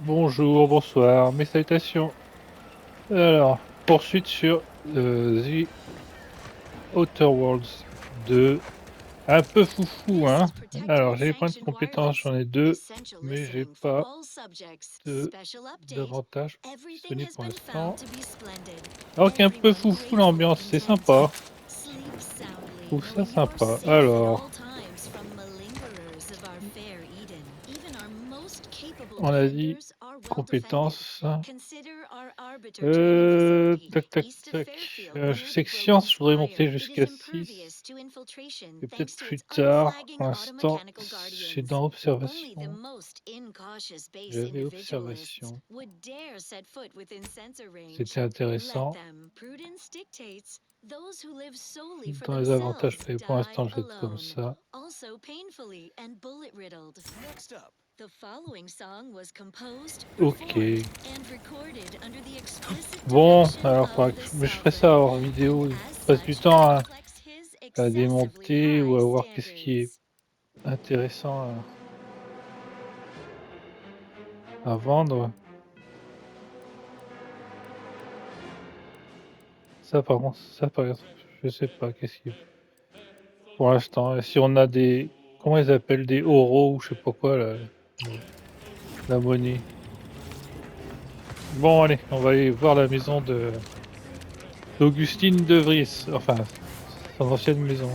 Bonjour, bonsoir, mes salutations. Alors, poursuite sur The Outer Worlds 2. Un peu foufou, This hein. is protector Alors, with j'ai les points de sanctioned compétence, wireless. j'en ai deux, Essential mais j'ai listening for pas all subjects. de Special update. d'avantages Everything disponibles has pour been found l'instant. to be splendid. Donc, un peu Everyone foufou grateful and l'ambiance, c'est content. sympa. Sleep Je soundly, trouve ça knowing you are sympa. safe at all Alors, times from malingerers of our fair Eden. Even our most capable on a dit defenders are well defended. compétences. Consider our arbiter training facility Tac, tac, east of tac. Fairfield Je near the sais que Broken science, je voudrais monter Spire. It is jusqu'à 6. impervious to infiltration Et peut-être thanks to plus its tard. unflagging Pour l'instant, automechanical c'est guardians. dans Only the observation. most incautious base J'avais individualists observation. would dare set foot within sensor range. C'était Let intéressant. them. Prudence dictates. Those who live solely for Dans les avantages, themselves mais pour die l'instant, je vais être comme alone, ça. also painfully and bullet-riddled. Next up. The following song was composed, Ok. performed, and recorded under the explicit Bon, direction alors, of the mais je ferai ça sovereign, hors and vidéo. Je as passe du such temps reflects his à excessively démonter ou high à voir qu'est-ce qui est standards. intéressant à vendre. Ça, par contre, ça, par exemple, je sais pas qu'est-ce qui est pour l'instant. Et si on a des, comment ils appellent, des euros ou je sais pas quoi, là, la monnaie. Bon, allez, on va aller voir la maison de d'Augustine de Vries, enfin, son ancienne maison.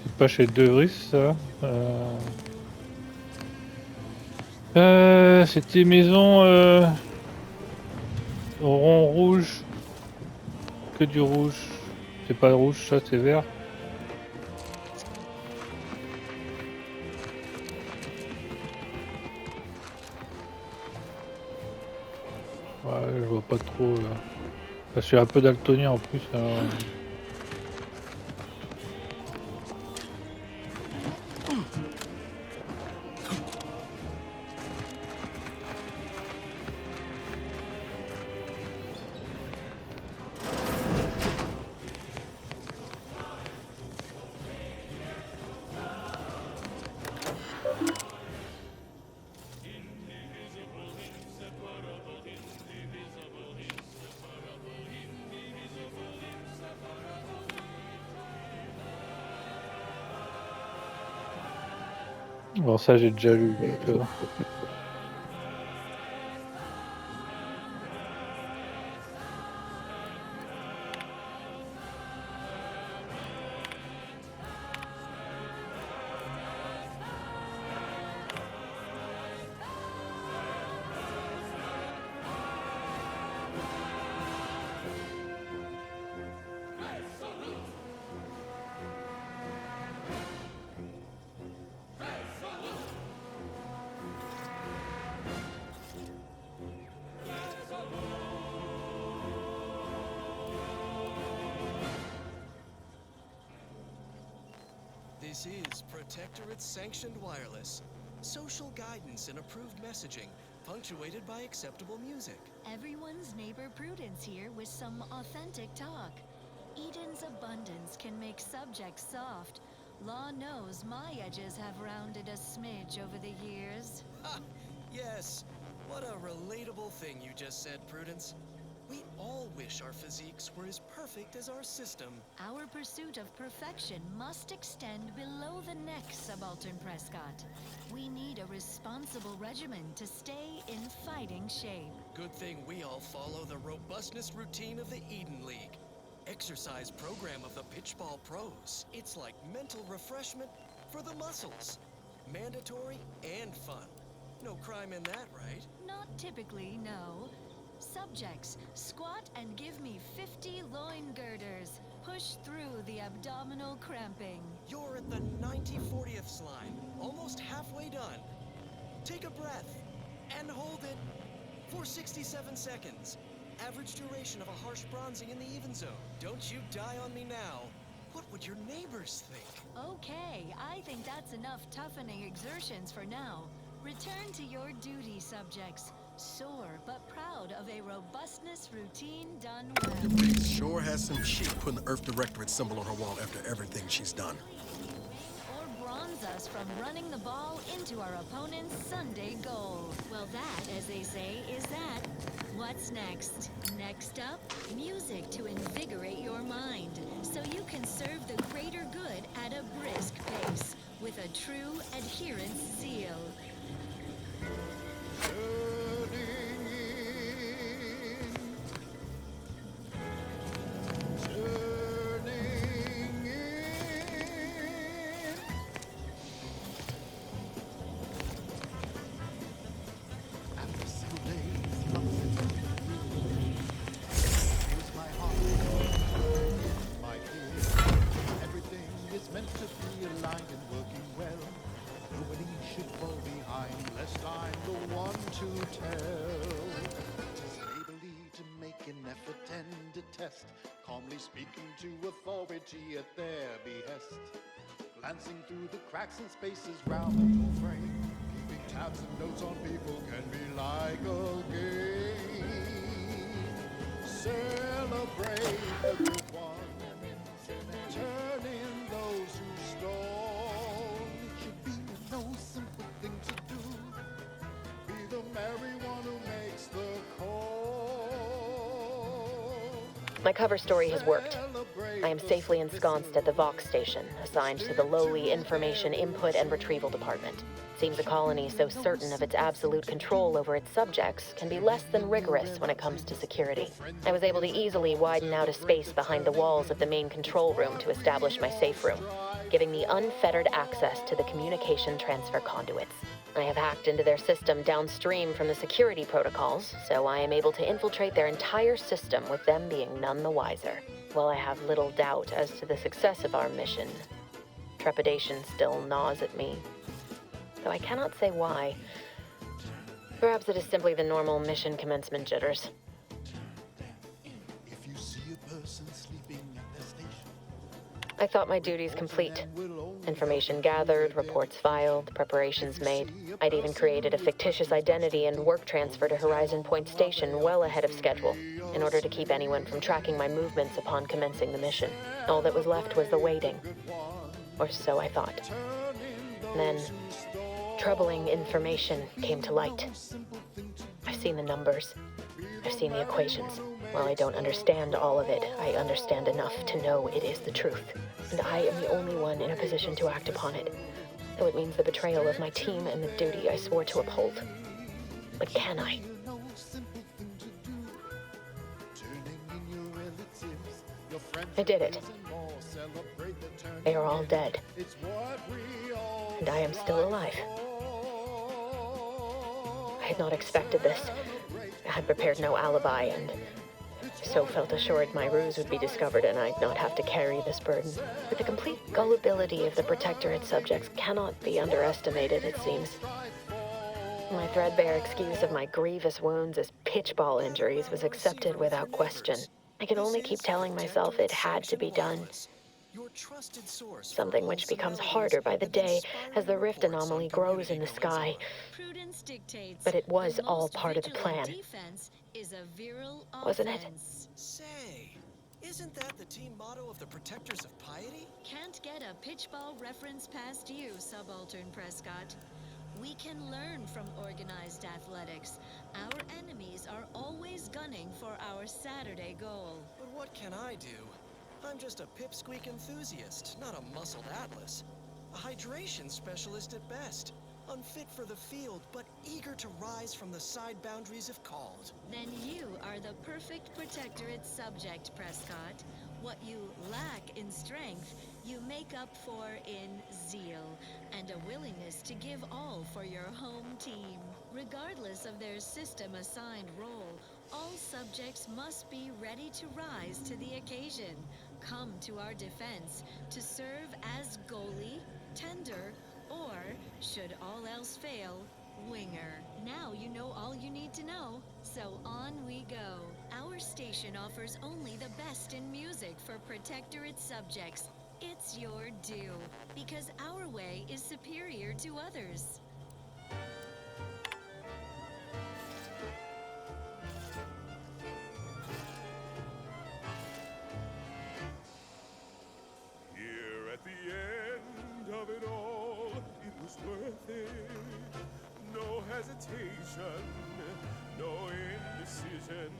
C'est pas chez De Vries, ça. C'était maison au rond rouge, que du rouge. C'est pas rouge, ça, c'est vert. Ouais, je vois pas trop. Je suis un peu daltonien en plus, alors. Bon, ça, j'ai déjà lu. Donc. This is Protectorate Sanctioned Wireless. Social guidance and approved messaging, punctuated by acceptable music. Everyone's neighbor Prudence here with some authentic talk. Eden's abundance can make subjects soft. Law knows my edges have rounded a smidge over the years. Ha! Yes. What a relatable thing you just said, Prudence. We all wish our physiques were as perfect as our system. Our pursuit of perfection must extend below the neck, Subaltern Prescott. We need a responsible regimen to stay in fighting shape. Good thing we all follow the robustness routine of the Eden League. Exercise program of the Pitchball Pros. It's like mental refreshment for the muscles. Mandatory and fun. No crime in that, right? Not typically, no. Subjects, squat and give me 50 loin girders. Push through the abdominal cramping. You're at the 90/40th line, almost halfway done. Take a breath and hold it for 67 seconds. Average duration of a harsh bronzing in the even zone. Don't you die on me now. What would your neighbors think? Okay, I think that's enough toughening exertions for now. Return to your duty, subjects. Sore but proud of a robustness routine done well. Sure has some chic putting the Earth Directorate symbol on her wall after everything she's done. Or bronze us from running the ball into our opponent's Sunday goal. Well, that, as they say, is that. What's next? Next up, music to invigorate your mind, so you can serve the greater good at a brisk pace, with a true adherence zeal. Meant to be aligned and working well. Nobody should fall behind, lest I'm the one to tell. Tis neighborly to make an effort and a test, calmly speaking to authority at their behest. Glancing through the cracks and spaces round the full frame, keeping tabs and notes on people can be like a game. Celebrate the good one. Turn in those who stole. It should be no simple thing to do. Be the merry one who makes the call. My cover story has worked. I am safely ensconced at the Vox station, assigned to the lowly Information Input and Retrieval Department. Seems a colony so certain of its absolute control over its subjects can be less than rigorous when it comes to security. I was able to easily widen out a space behind the walls of the main control room to establish my safe room, giving me unfettered access to the communication transfer conduits. I have hacked into their system downstream from the security protocols, so I am able to infiltrate their entire system with them being none the wiser. While I have little doubt as to the success of our mission, trepidation still gnaws at me, though I cannot say why. Perhaps it is simply the normal mission commencement jitters. If you see a person sleeping at their station, I thought my duties complete. Information gathered, reports filed, preparations made. I'd even created a fictitious identity and work transfer to Horizon Point Station well ahead of schedule, in order to keep anyone from tracking my movements upon commencing the mission. All that was left was the waiting. Or so I thought. Then, troubling information came to light. I've seen the numbers. I've seen the equations. While I don't understand all of it, I understand enough to know it is the truth. And I am the only one in a position to act upon it, though it means the betrayal of my team and the duty I swore to uphold. But can I? I did it. They are all dead. And I am still alive. I had not expected this. I had prepared no alibi, and so felt assured my ruse would be discovered and I'd not have to carry this burden. But the complete gullibility of the Protectorate subjects cannot be underestimated, it seems. My threadbare excuse of my grievous wounds as pitchball injuries was accepted without question. I could only keep telling myself it had to be done. Something which becomes harder by the day as the rift anomaly grows in the sky. But it was all part of the plan. Wasn't it? Say, isn't that the team motto of the Protectors of Piety? Can't get a pitchball reference past you, Subaltern Prescott. We can learn from organized athletics. Our enemies are always gunning running for our Saturday goal. But what can I do? I'm just a pipsqueak enthusiast, not a muscled atlas. A hydration specialist at best. Unfit for the field, but eager to rise from the side boundaries if called. Then you are the perfect protectorate subject, Prescott. What you lack in strength, you make up for in zeal and a willingness to give all for your home team. Regardless of their system-assigned role, all subjects must be ready to rise to the occasion, come to our defense, to serve as goalie, tender, or, should all else fail, winger. Now you know all you need to know, so on we go. Our station offers only the best in music for protectorate subjects. It's your due, because our way is superior to others. Here at the end of it all, it was worth it. No hesitation, no indecision.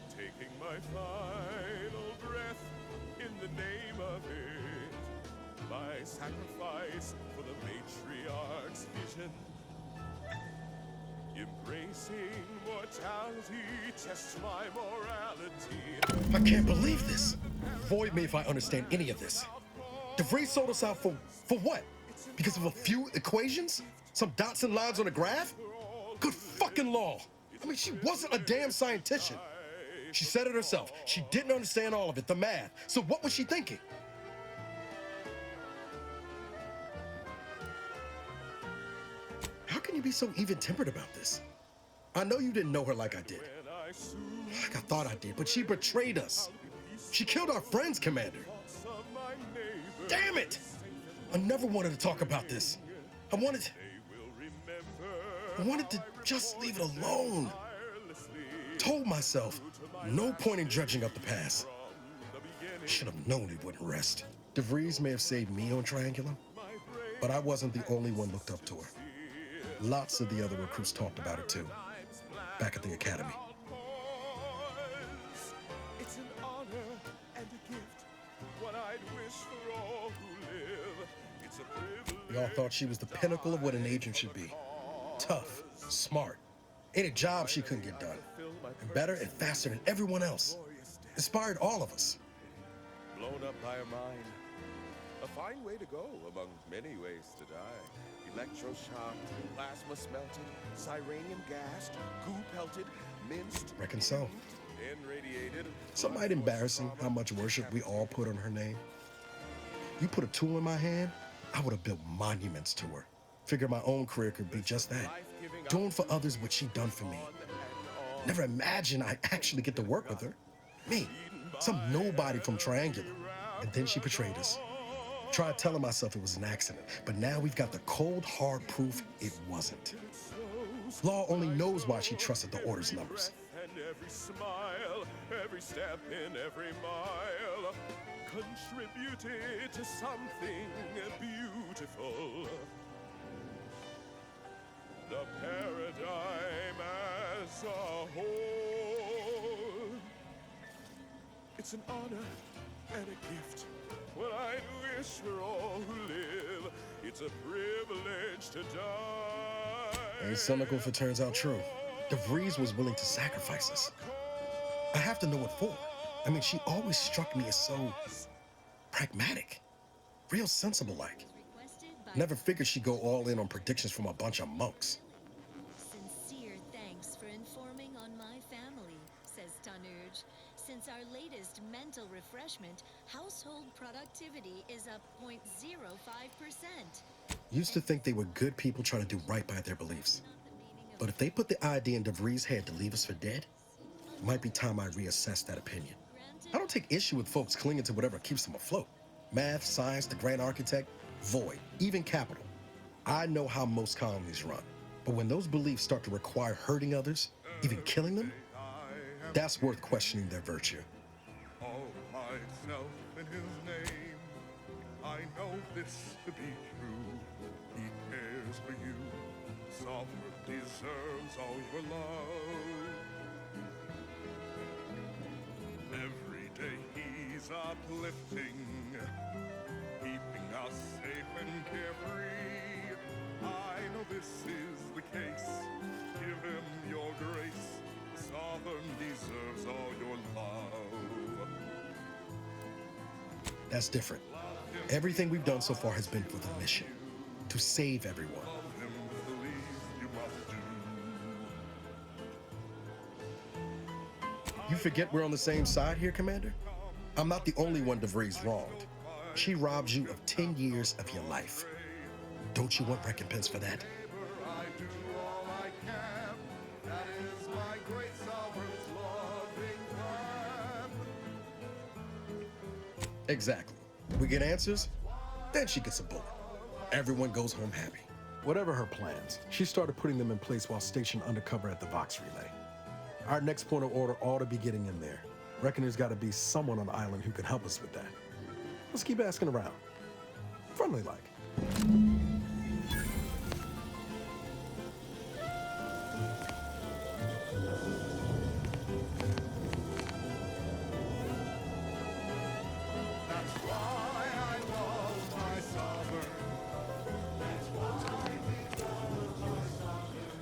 Taking my final breath in the name of it. My sacrifice for the matriarch's vision. Embracing mortality tests my morality. I can't believe this. Void me if I understand any of this. DeVries sold us out for what? Because of a few equations? Some dots and lines on a graph? Good fucking law. I mean, she wasn't a damn scientist. She said it herself. She didn't understand all of it, the math. So what was she thinking? How can you be so even-tempered about this? I know you didn't know her like I did. Like I thought I did, but she betrayed us. She killed our friends, Commander. Damn it! I never wanted to talk about this. I wanted to just leave it alone. Told myself, no point in dredging up the past. Should have known it wouldn't rest. DeVries may have saved me on Triangulum, but I wasn't the only one looked up to her. Lots of the other recruits talked about her too, back at the academy. It's an honor and a gift. What I'd wish for all who live. It's a privilege. We all thought she was the pinnacle of what an agent should be. Tough, smart. Ain't a job she couldn't get done. And better and faster than everyone else. Inspired all of us. Blown up by a mine. A fine way to go among many ways to die. Electroshocked, plasma smelted, cyranium gassed, goo pelted, minced. Reckon so. And radiated. Some might embarrassing how much worship we all put on her name. You put a tool in my hand, I would have built monuments to her. Figured my own career could be just that. Doing for others what she done for me. Never imagined I'd actually get to work with her. Me, some nobody from Triangular. And then she betrayed us. Tried telling myself it was an accident, but now we've got the cold, hard proof it wasn't. Law only knows why she trusted the order's numbers. And every smile, every step in every mile contributed to something beautiful. The paradigm as a whole. It's an honor and a gift. What I'd wish for all who live. It's a privilege to die. Ain't cynical if it turns out true. DeVries was willing to sacrifice us. I have to know what for. I mean, she always struck me as so pragmatic. Real sensible-like. Never figured she'd go all in on predictions from a bunch of monks. Sincere thanks for informing on my family, says Tanuj. Since our latest mental refreshment, household productivity is up 0.05%. Used to think they were good people trying to do right by their beliefs. But if they put the idea in DeVries' head to leave us for dead, it might be time I reassess that opinion. I don't take issue with folks clinging to whatever keeps them afloat. Math, science, the grand architect, void, even capital. I know how most colonies run. But when those beliefs start to require hurting others, even killing them, that's worth questioning their virtue. All myself in his name, I know this to be true. He cares for you. Sovereign deserves all your love. is uplifting, keeping us safe and carefree. I know this is the case. Give him your grace. The sovereign deserves all your love. That's different. Everything we've done so far has been for the mission, to save everyone. Love him the least you must do. You forget we're on the same side here, Commander? I'm not the only one DeVries wronged. She robbed you of 10 years of your life. Don't you want recompense for that? I do all I can. That is my great sovereign's loving plan. Exactly. We get answers, then she gets a bullet. Everyone goes home happy. Whatever her plans, she started putting them in place while stationed undercover at the Vox Relay. Our next point of order ought to be getting in there. Reckon there's got to be someone on the island who can help us with that. Let's keep asking around. Friendly like. That's why I love my sovereign. That's why we love my sovereign.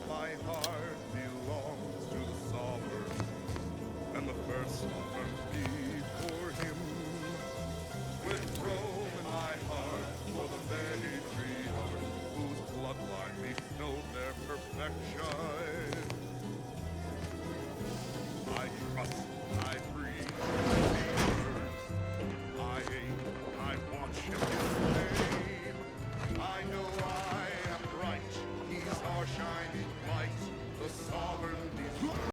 My heart belongs to the sovereign, and the first sovereign before him. With Rome in my heart, for the very patriarch whose bloodline we know their perfection. I trust, I breathe, I aim, I watch him his name. I know I am right, he's our shining light, the sovereign deserves.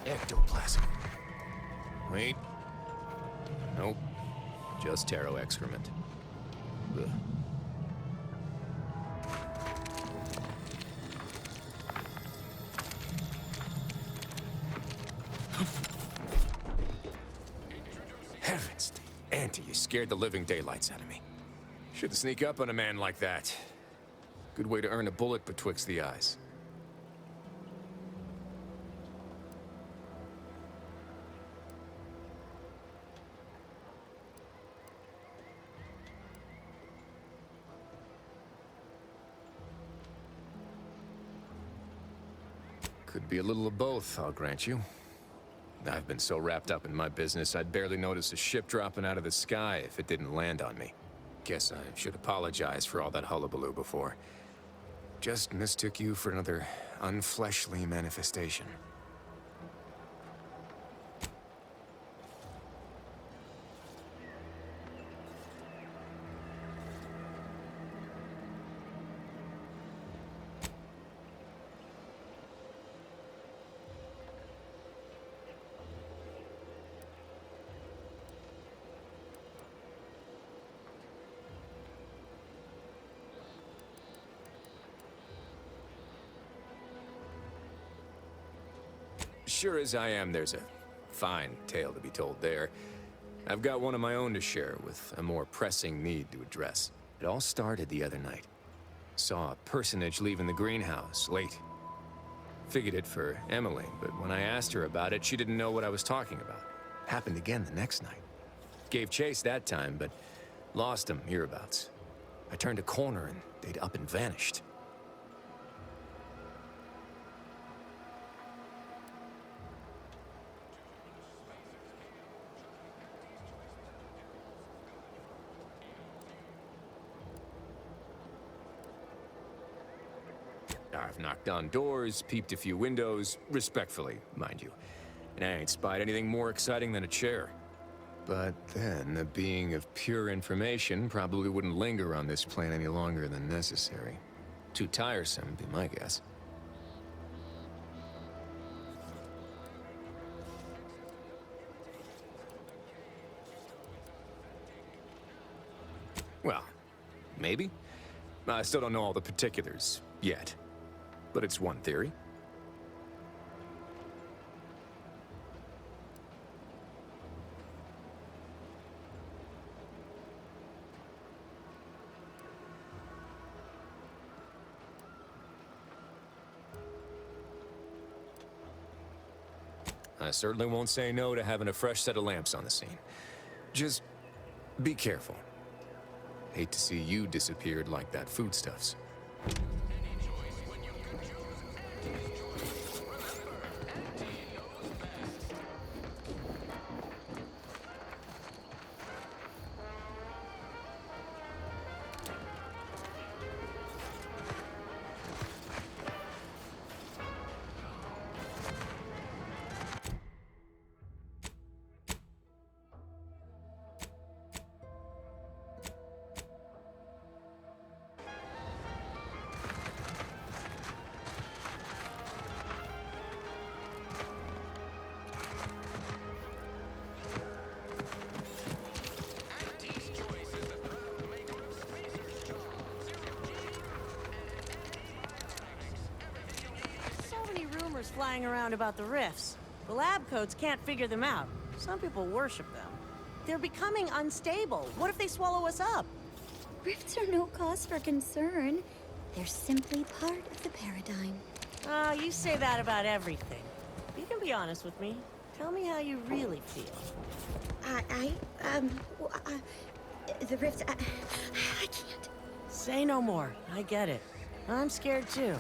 Ectoplasm. Wait. Nope. Just taro excrement. Ugh. Heavens, Auntie, you scared the living daylights out of me. Shouldn't sneak up on a man like that. Good way to earn a bullet betwixt the eyes. Could be a little of both, I'll grant you. I've been so wrapped up in my business, I'd barely notice a ship dropping out of the sky if it didn't land on me. Guess I should apologize for all that hullabaloo before. Just mistook you for another unfleshly manifestation. Sure as I am, there's a fine tale to be told there. I've got one of my own to share with a more pressing need to address. It all started the other night. Saw a personage leaving the greenhouse late. Figured it for Emily, but when I asked her about it, she didn't know what I was talking about. Happened again the next night. Gave chase that time, but lost them hereabouts. I turned a corner and they'd up and vanished. I've knocked on doors, peeped a few windows, respectfully, mind you. And I ain't spied anything more exciting than a chair. But then, a being of pure information probably wouldn't linger on this plane any longer than necessary. Too tiresome, be my guess. Well, maybe. I still don't know all the particulars, yet. But it's one theory. I certainly won't say no to having a fresh set of lamps on the scene. Just be careful. Hate to see you disappeared like that foodstuffs. Flying around about the rifts. The lab codes can't figure them out. Some people worship them. They're becoming unstable. What if they swallow us up? Rifts are no cause for concern. They're simply part of the paradigm. Oh, you say that about everything. You can be honest with me. Tell me how you really feel. The rifts, I can't. Say no more. I get it. I'm scared too.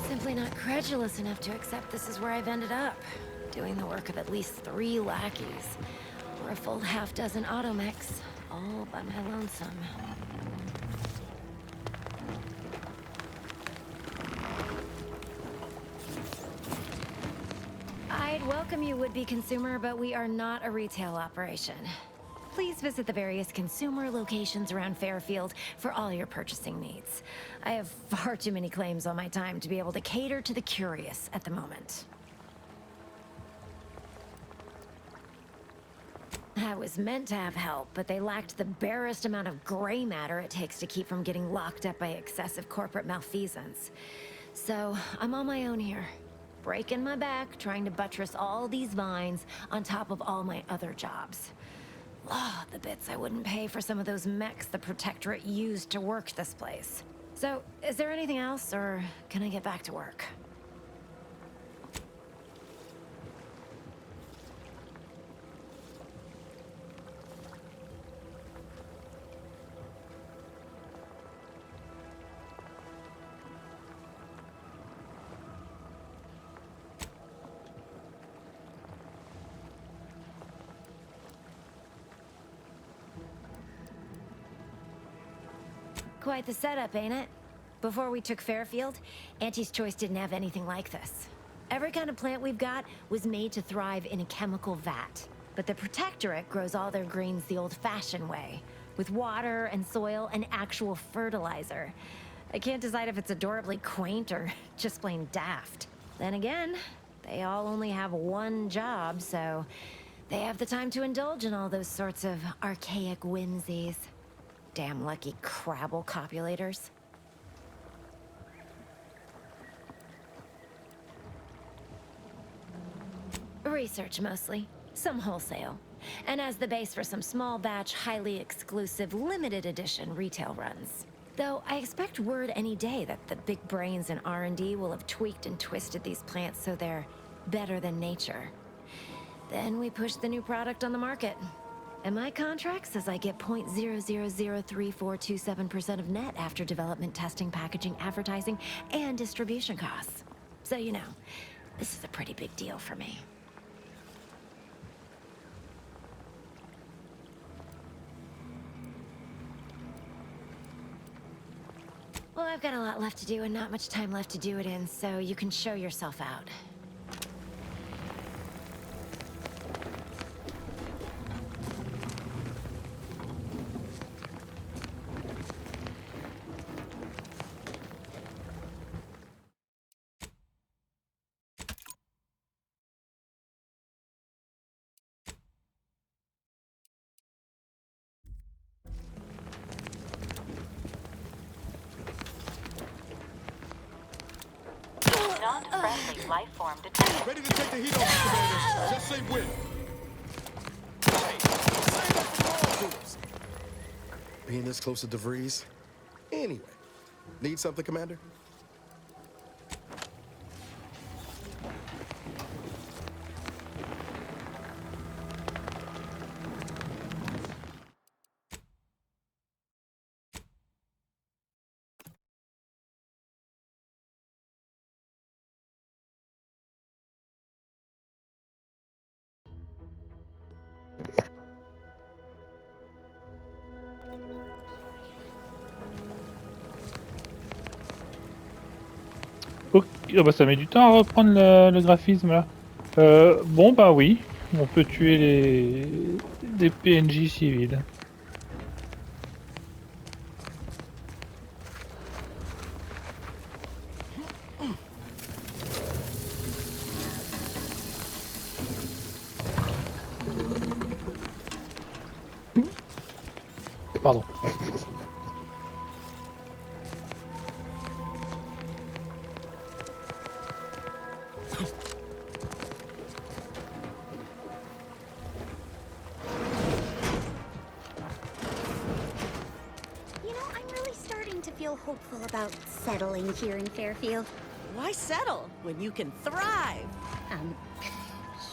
Simply not credulous enough to accept this is where I've ended up. Doing the work of at least 3 lackeys. Or a full half-dozen automechs, all by my lonesome. I'd welcome you, would-be consumer, but we are not a retail operation. Please visit the various consumer locations around Fairfield for all your purchasing needs. I have far too many claims on my time to be able to cater to the curious at the moment. I was meant to have help, but they lacked the barest amount of gray matter it takes to keep from getting locked up by excessive corporate malfeasance. So, I'm on my own here. Breaking my back, trying to buttress all these vines on top of all my other jobs. Oh, the bits I wouldn't pay for some of those mechs the Protectorate used to work this place. So, is there anything else, or can I get back to work? Quite the setup, ain't it? Before we took Fairfield, Auntie's Choice didn't have anything like this. Every kind of plant we've got was made to thrive in a chemical vat. But the Protectorate grows all their greens the old-fashioned way, with water and soil and actual fertilizer. I can't decide if it's adorably quaint or just plain daft. Then again, they all only have one job, so they have the time to indulge in all those sorts of archaic whimsies. Damn lucky Crabble copulators. Research mostly, some wholesale, and as the base for some small batch, highly exclusive, limited edition retail runs. Though I expect word any day that the big brains in R&D will have tweaked and twisted these plants so they're better than nature. Then we push the new product on the market. And my contract says I get 0.00033427% of net after development, testing, packaging, advertising, and distribution costs. So you know, this is a pretty big deal for me. Well, I've got a lot left to do and not much time left to do it in, so you can show yourself out. Non-friendly life form detected. Ready to take the heat off, Commander. Just say when. Being this close to DeVries? Anyway, need something, Commander? Ok, oh bah ça met du temps à reprendre le graphisme là. Bon bah oui, on peut tuer des PNJ civils. Pardon. Hopeful about settling here in Fairfield. Why settle when you can thrive?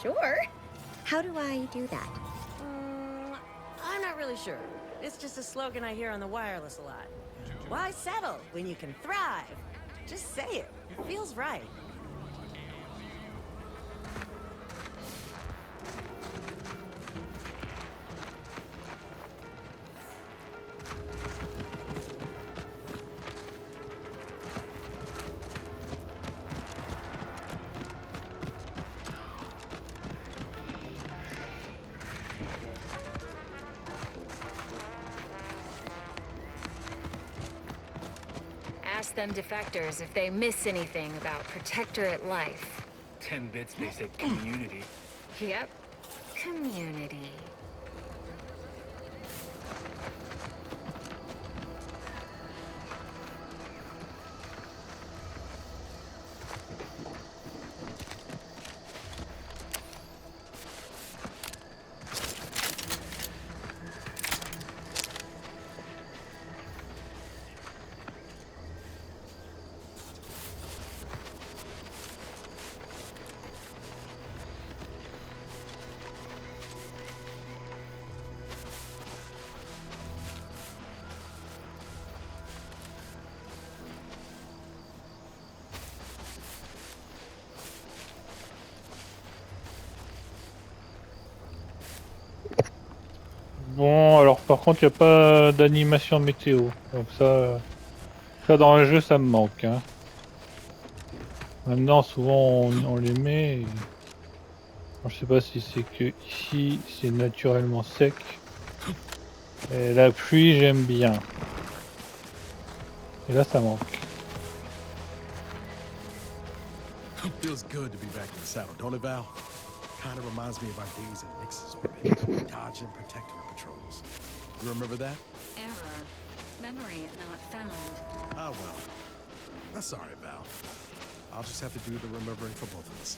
Sure. How do I do that? I'm not really sure. It's just a slogan I hear on the wireless a lot. Why settle when you can thrive? Just say it. It feels right. Ask them defectors if they miss anything about Protectorate life. 10 bits, they said community. Yep. Community. Bon, alors par contre, il n'y a pas d'animation météo. Donc ça dans le jeu, ça me manque. Hein. Maintenant, souvent, on les met. Et... Alors, je sais pas si c'est que ici, c'est naturellement sec. Et la pluie, j'aime bien. Et là, ça manque. Feels good to be back in the saddle, don't it, Val? Kind of reminds me of our days in Nix's orbit, dodging protectorate patrols. You remember that? Error. Memory not found. Ah, well. That's all right, Val. I'll just have to do the remembering for both of us.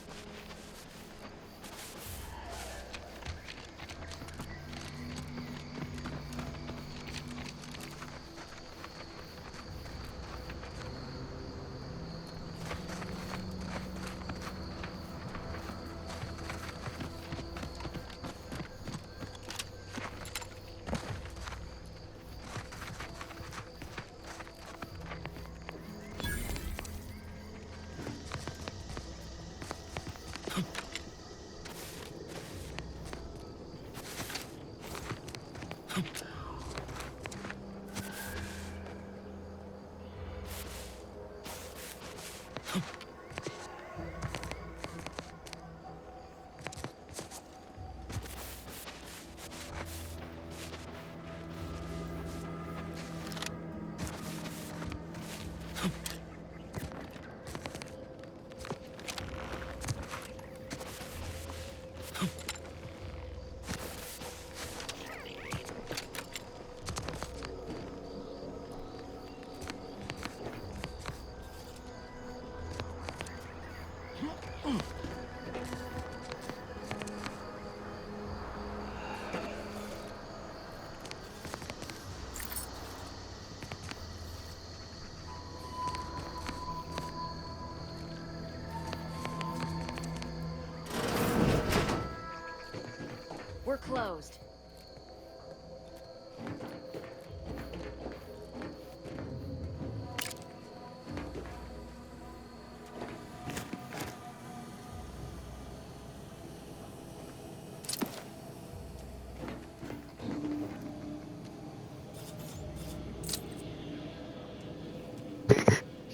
closed.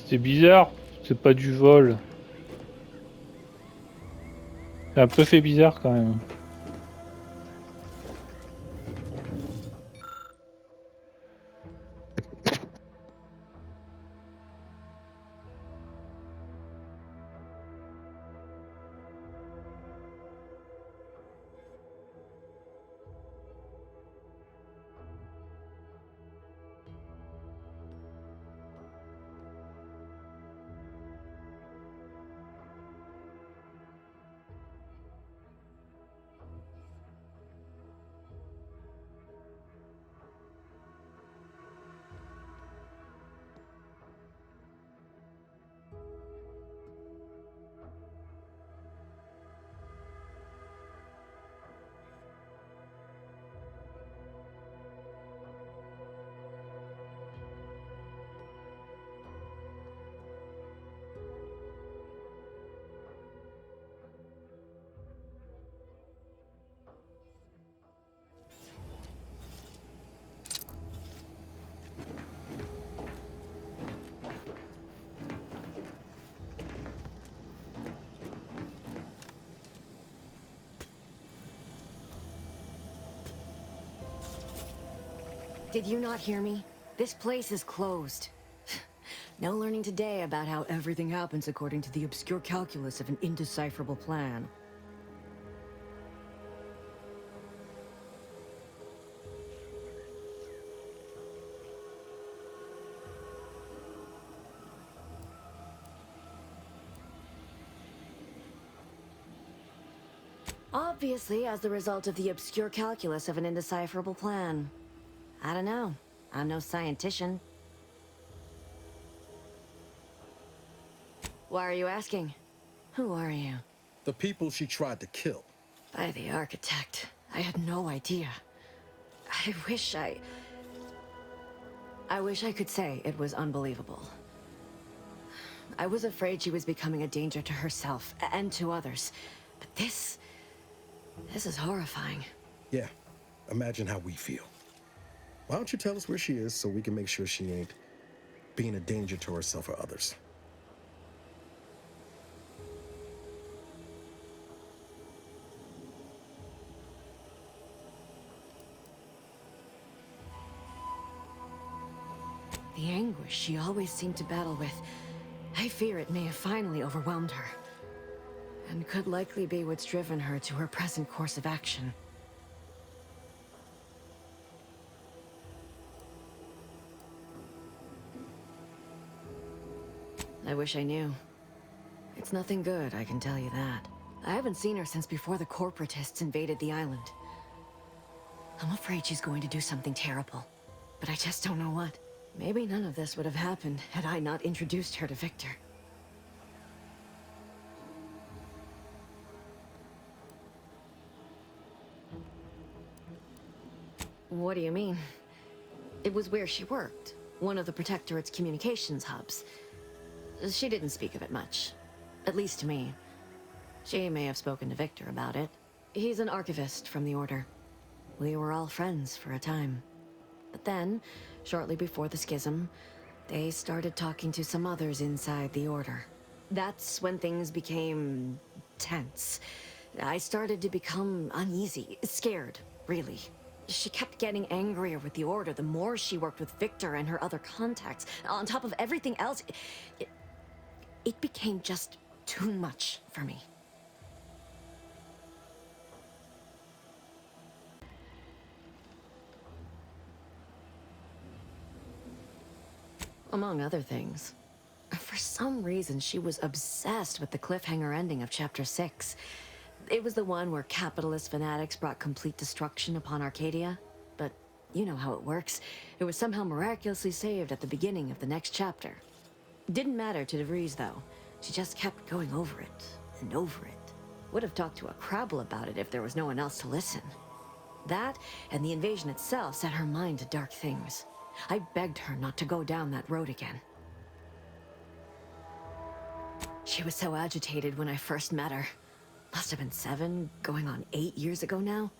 C'est bizarre, c'est pas du vol. C'est un peu fait bizarre quand même. Did you not hear me? This place is closed. No learning today about how everything happens according to the obscure calculus of an indecipherable plan. Obviously, as the result of the obscure calculus of an indecipherable plan. I don't know. I'm no scientician. Why are you asking? Who are you? The people she tried to kill. By the architect. I had no idea. I wish I could say it was unbelievable. I was afraid she was becoming a danger to herself and to others. But this is horrifying. Yeah, imagine how we feel. Why don't you tell us where she is so we can make sure she ain't being a danger to herself or others? The anguish she always seemed to battle with, I fear it may have finally overwhelmed her. And could likely be what's driven her to her present course of action. I wish I knew. It's nothing good, I can tell you that. I haven't seen her since before the corporatists invaded the island. I'm afraid she's going to do something terrible, but I just don't know what. Maybe none of this would have happened had I not introduced her to Victor. What do you mean? It was where she worked, one of the Protectorate's communications hubs. She didn't speak of it much, at least to me. She may have spoken to Victor about it. He's an archivist from the Order. We were all friends for a time. But then, shortly before the schism, they started talking to some others inside the Order. That's when things became tense. I started to become uneasy, scared, really. She kept getting angrier with the Order the more she worked with Victor and her other contacts. On top of everything else, it became just too much for me. Among other things. For some reason, she was obsessed with the cliffhanger ending of Chapter 6. It was the one where capitalist fanatics brought complete destruction upon Arcadia. But you know how it works. It was somehow miraculously saved at the beginning of the next chapter. Didn't matter to DeVries, though. She just kept going over it and over it. Would have talked to a Crabble about it if there was no one else to listen. That and the invasion itself set her mind to dark things. I begged her not to go down that road again. She was so agitated when I first met her. Must have been 7, going on 8 years ago now.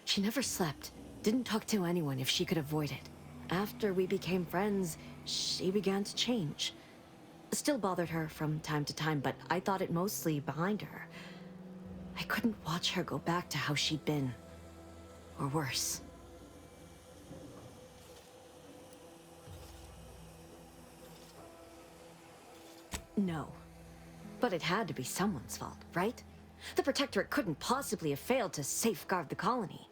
She never slept, didn't talk to anyone if she could avoid it. After we became friends, she began to change. Still bothered her from time to time, but I thought it mostly behind her. I couldn't watch her go back to how she'd been. Or worse. No. But it had to be someone's fault, right? The Protectorate couldn't possibly have failed to safeguard the colony.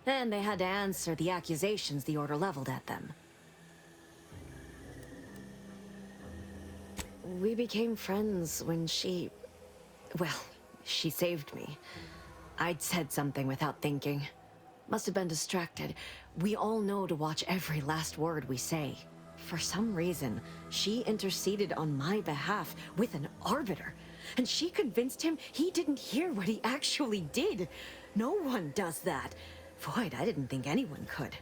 And they had to answer the accusations the Order leveled at them. We became friends when she... well, she saved me. I'd said something without thinking. Must have been distracted. We all know to watch every last word we say. For some reason, she interceded on my behalf with an arbiter. And she convinced him he didn't hear what he actually did. No one does that. Void, I didn't think anyone could.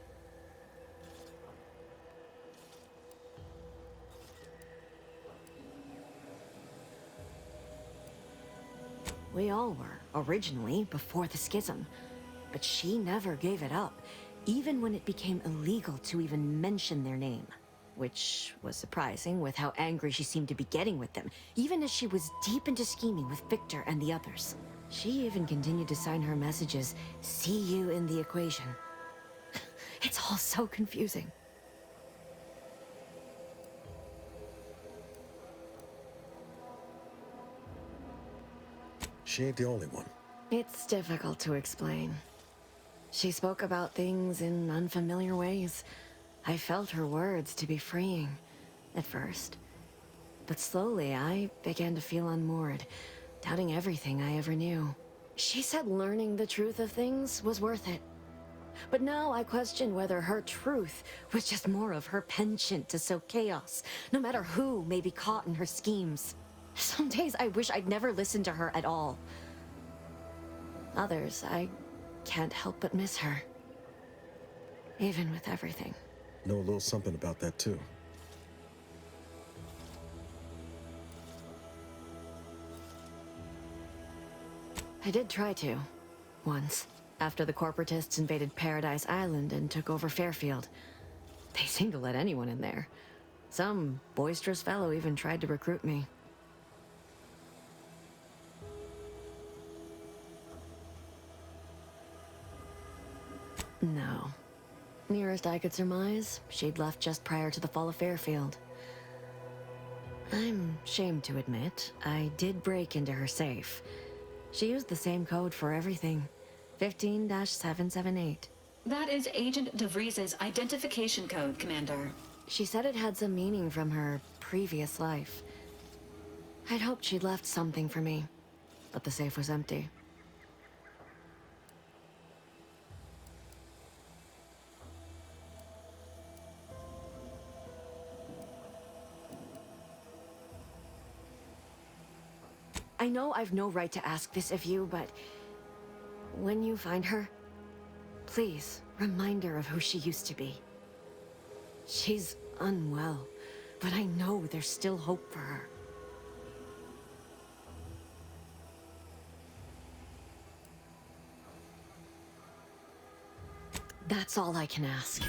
We all were, originally, before the schism. But she never gave it up, even when it became illegal to even mention their name. Which was surprising with how angry she seemed to be getting with them, even as she was deep into scheming with Victor and the others. She even continued to sign her messages, "See you in the equation." It's all so confusing. She ain't the only one. It's difficult to explain. She spoke about things in unfamiliar ways. I felt her words to be freeing, at first. But slowly, I began to feel unmoored, doubting everything I ever knew. She said learning the truth of things was worth it. But now I question whether her truth was just more of her penchant to sow chaos, no matter who may be caught in her schemes. Some days I wish I'd never listened to her at all. Others, I can't help but miss her. Even with everything. Know a little something about that, too. I did try to. Once. After the corporatists invaded Paradise Island and took over Fairfield. They seemed to let anyone in there. Some boisterous fellow even tried to recruit me. No. Nearest I could surmise, she'd left just prior to the fall of Fairfield. I'm ashamed to admit, I did break into her safe. She used the same code for everything. 15-778. That is Agent DeVries's identification code, Commander. She said it had some meaning from her previous life. I'd hoped she'd left something for me, but the safe was empty. I know I've no right to ask this of you, but when you find her, please remind her of who she used to be. She's unwell, but I know there's still hope for her. That's all I can ask.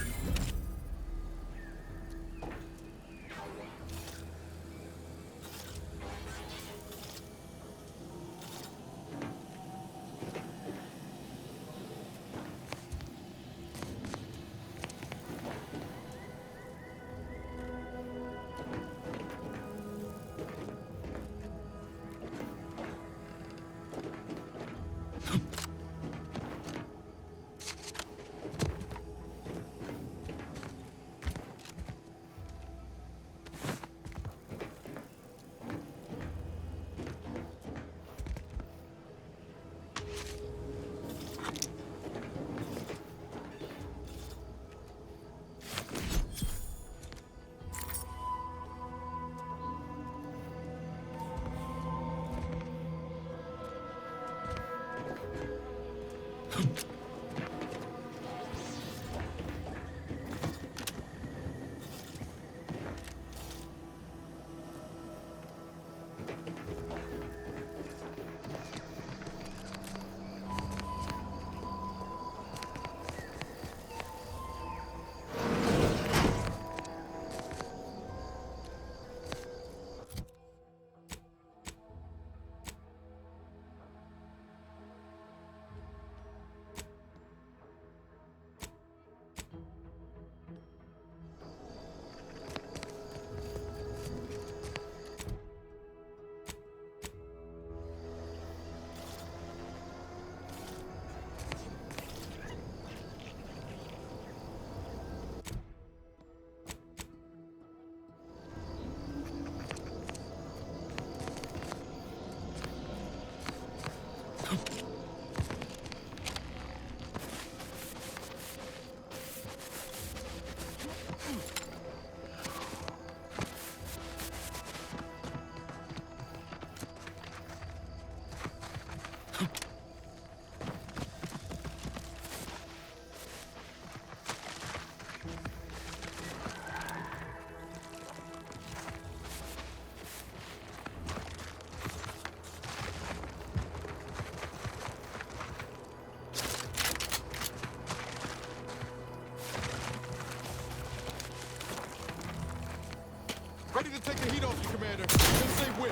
Ready to take the heat off you, Commander. Then say when.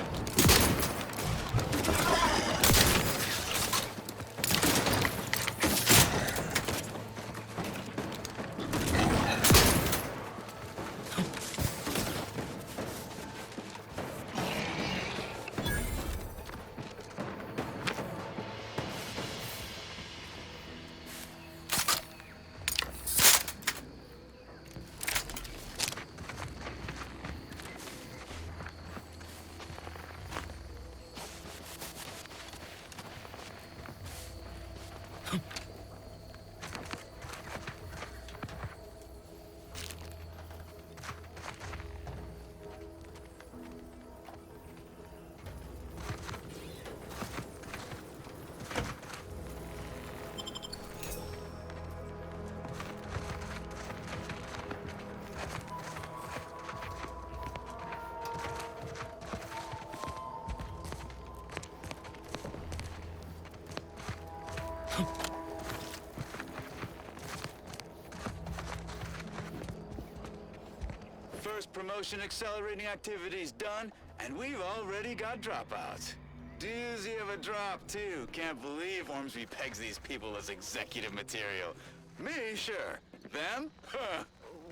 First promotion accelerating activities done, and we've already got dropouts. Doozy of a drop, too. Can't believe Ormsby pegs these people as executive material. Me, sure. Them? Huh.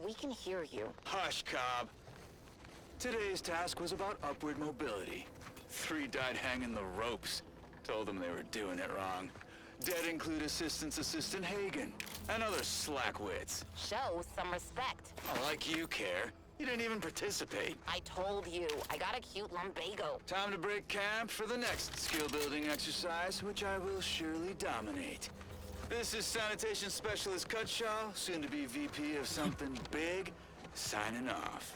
We can hear you. Hush, Cobb. Today's task was about upward mobility. 3 died hanging the ropes. Told them they were doing it wrong. Dead include Assistant Hagen, and other slackwits. Show some respect. Oh, like you care. You didn't even participate. I told you, I got a cute lumbago. Time to break camp for the next skill-building exercise, which I will surely dominate. This is Sanitation Specialist Cutshaw, soon to be VP of something big, signing off.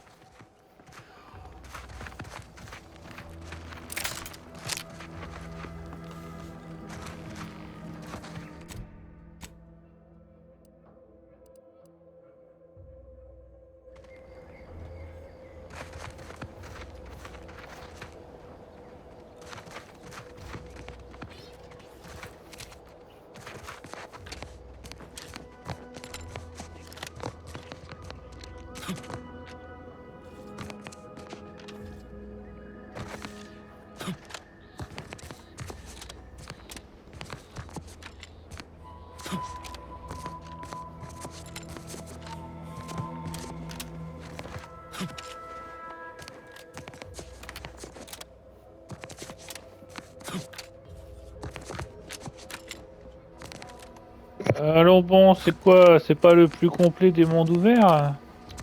Alors bon, c'est quoi? C'est pas le plus complet des mondes ouverts?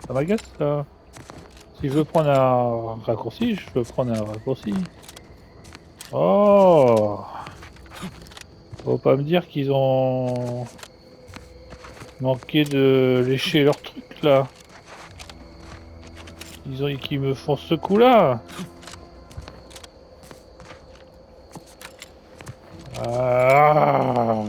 Ça m'agace ça. Si je veux prendre un raccourci, je peux prendre un raccourci. Oh! Faut pas me dire qu'ils ont manqué de lécher leur truc là. Qu'ils me font ce coup là. Ah!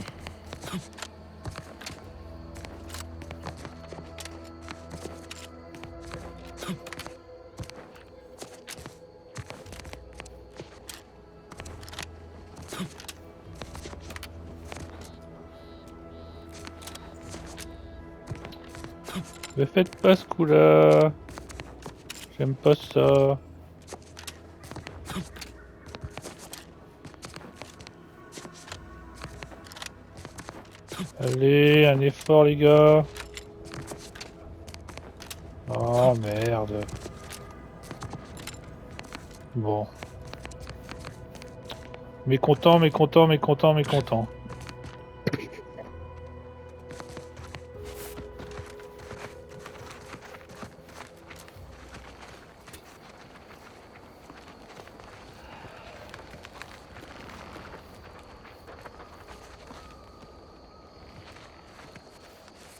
Me faites pas ce coup-là. J'aime pas ça. Allez, un effort les gars. Oh merde. Bon. Mécontent, mécontent, mécontent, mécontent.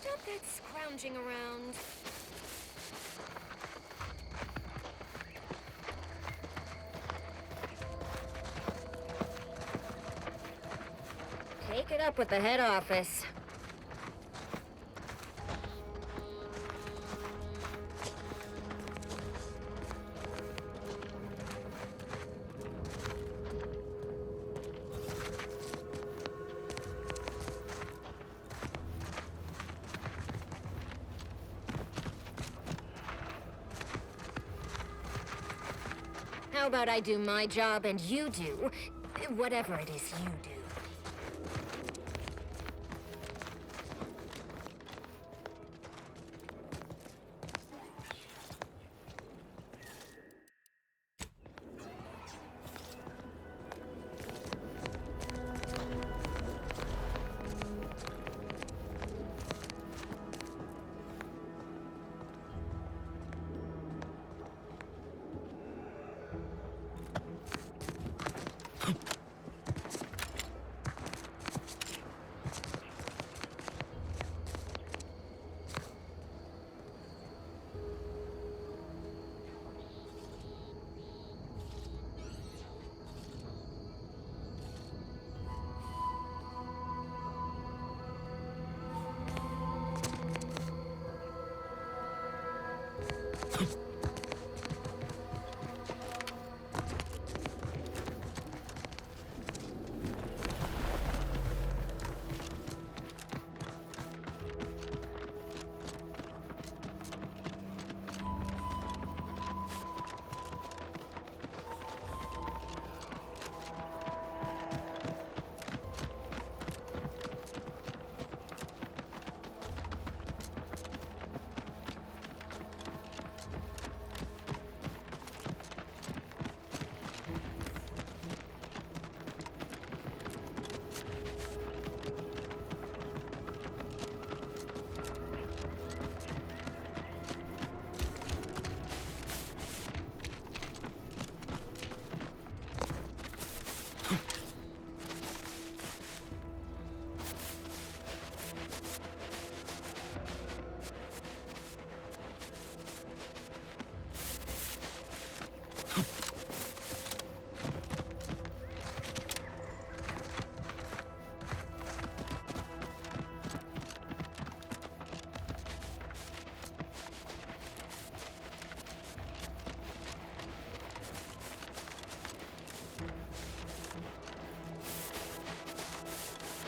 Stop that scrounging around. Take it up with the head office. How about I do my job and you do whatever it is you do?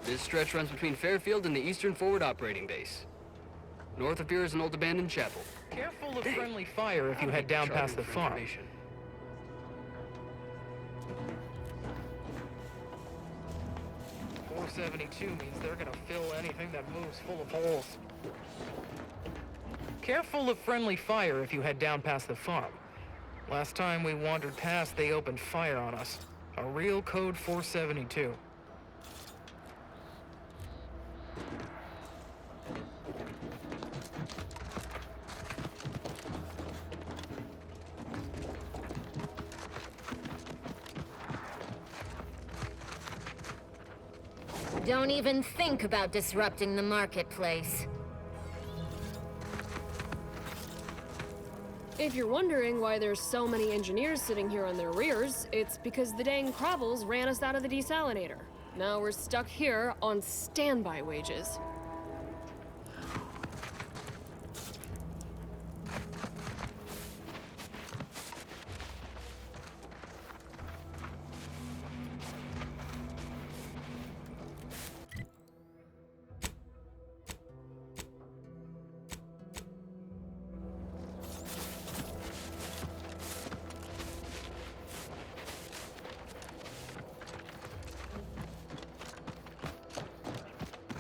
This stretch runs between Fairfield and the Eastern Forward Operating Base. North of here is an old abandoned chapel. Careful of friendly fire if you head down past the farm. 472 means they're gonna fill anything that moves full of holes. Careful of friendly fire if you head down past the farm. Last time we wandered past, they opened fire on us. A real code 472. Don't even think about disrupting the marketplace. If you're wondering why there's so many engineers sitting here on their rears, it's because the dang Crobbles ran us out of the desalinator. Now we're stuck here on standby wages.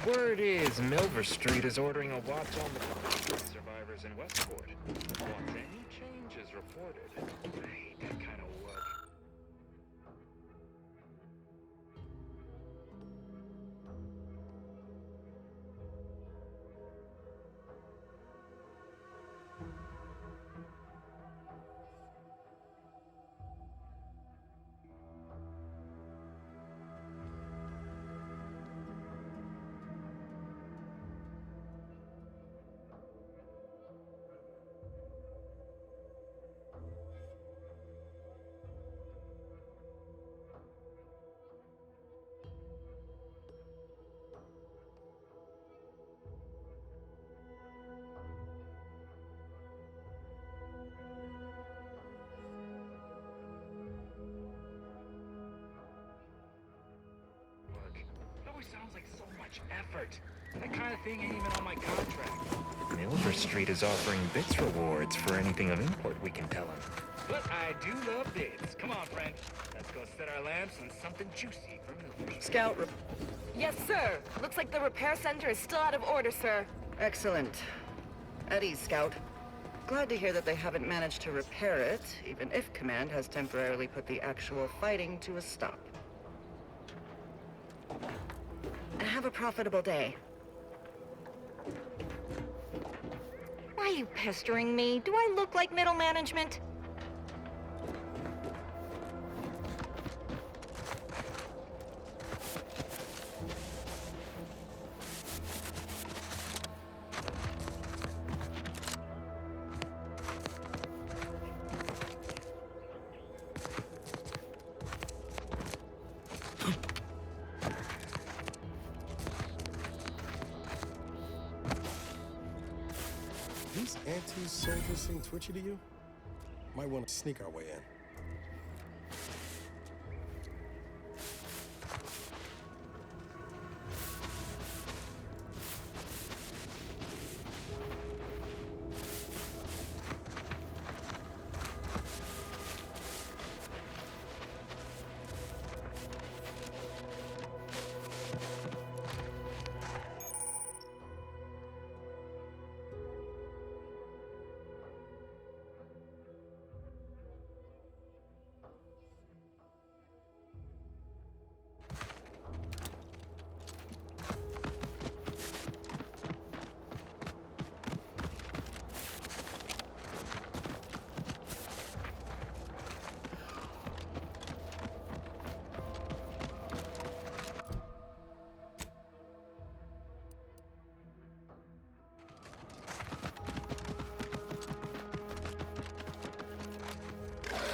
Word is Milver Street is ordering a watch on the clock for survivors in Westport. Once any change is reported, I hate that kind of work. Always sounds like so much effort. That kind of thing ain't even on my contract. Milver Street is offering bits rewards for anything of import we can tell them. But I do love bits. Come on, friend. Let's go set our lamps on something juicy for Milver Street. Scout, Yes, sir. Looks like the repair center is still out of order, sir. excellent. At ease, Scout. Glad to hear that they haven't managed to repair it, even if Command has temporarily put the actual fighting to a stop. Have a profitable day. Why are you pestering me? Do I look like middle management? These anti-soldiers seem twitchy to you? Might want to sneak our way in.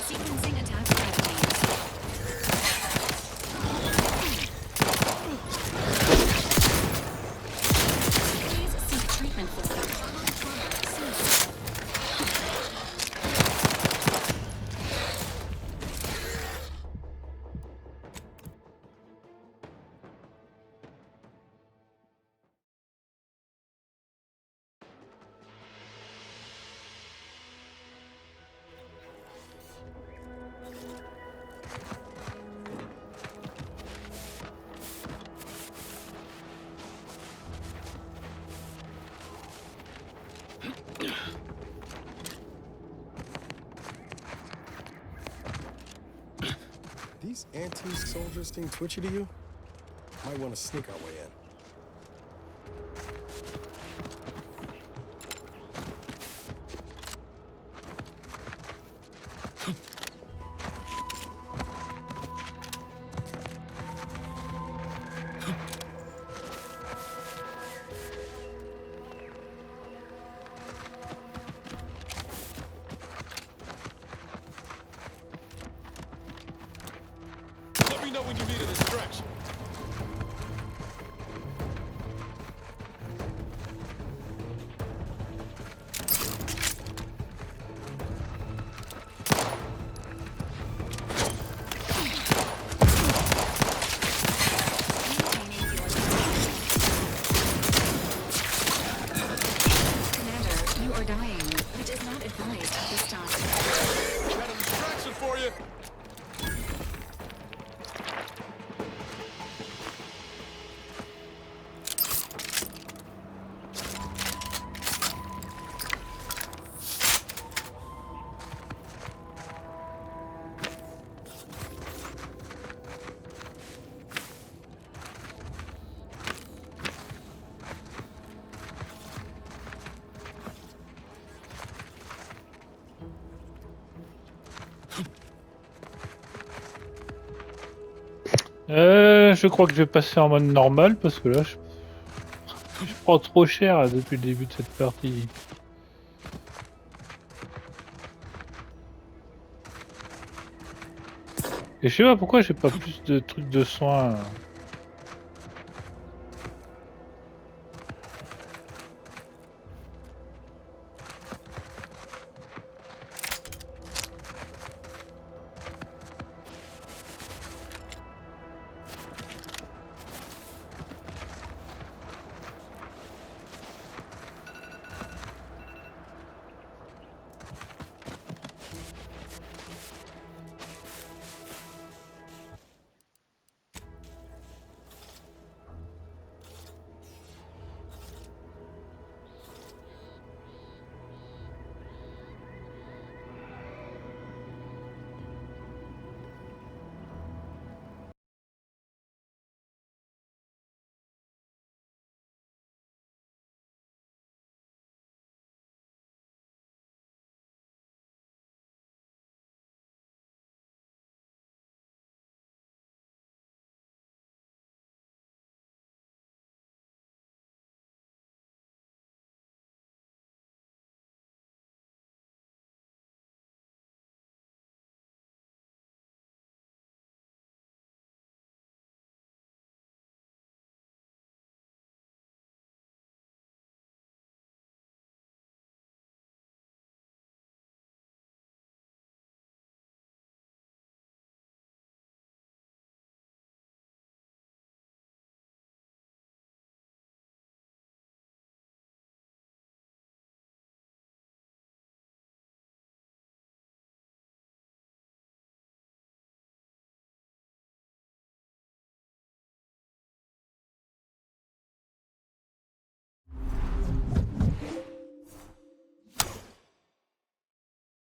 Sequencing attack pathways. Please seek treatment for These anti-soldiers seem twitchy to you? Might want to sneak our way in. Let me know when you need a distraction. Commander, you are dying, which is not advised at this time. Got a distraction for you. Je crois que je vais passer en mode normal parce que là, je prends trop cher depuis le début de cette partie. Et je sais pas pourquoi j'ai pas plus de trucs de soins.